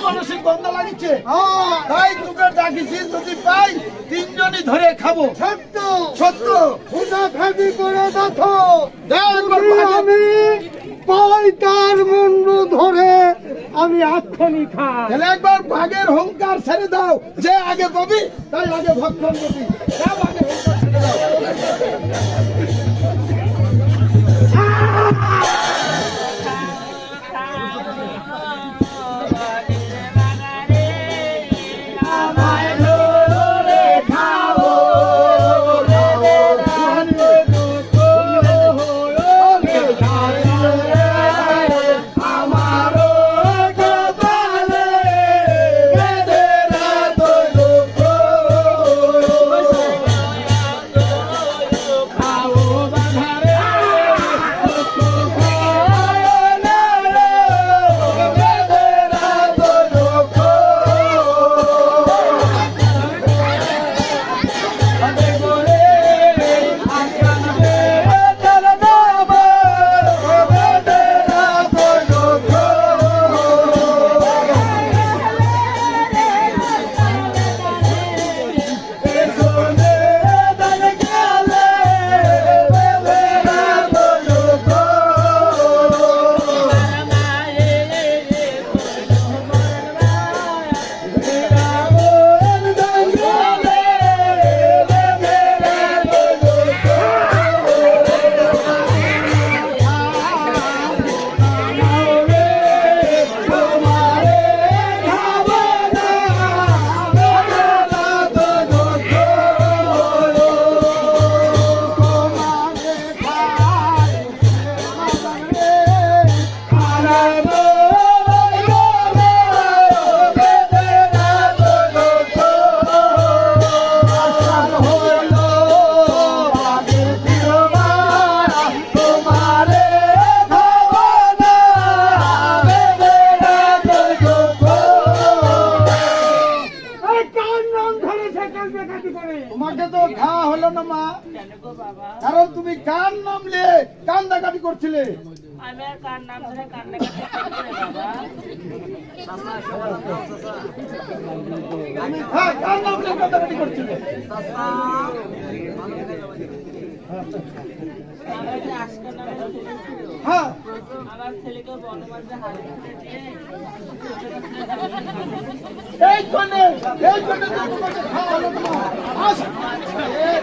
মানসিক গন্ধ লাগিছে তাই তোকে ডাকিছি যদি পাই তিনজনই ধরে খাবো সত্য সত্য ওটা খাবি করে দেখো একবার আমি পাই তার মুন্ডু ধরে আমি এক্ষুনি খাই তাহলে একবার বাঘের হুঙ্কার ছেড়ে দাও যে আগে পাবি তাই আগে ভক্ষণ করবি যা বাঘের হুঙ্কার ছেড়ে দাও তোমাকে তো খাওয়া হলো না মা কারণ তুমি কার নাম নিয়ে কান্দাকাটি করছিলে আমি আর কার নাম ধরে কান্নাকাটি করব বাবা হ্যাঁ কার নাম নিয়ে কান্দাকাটি করছিলে আমার যে আজকে নামে হ্যাঁ আমার ছেলেকে বনমাঝে হারিয়ে দিয়ে এই জন্য তোমাকে খাওয়া হলো না মা। আস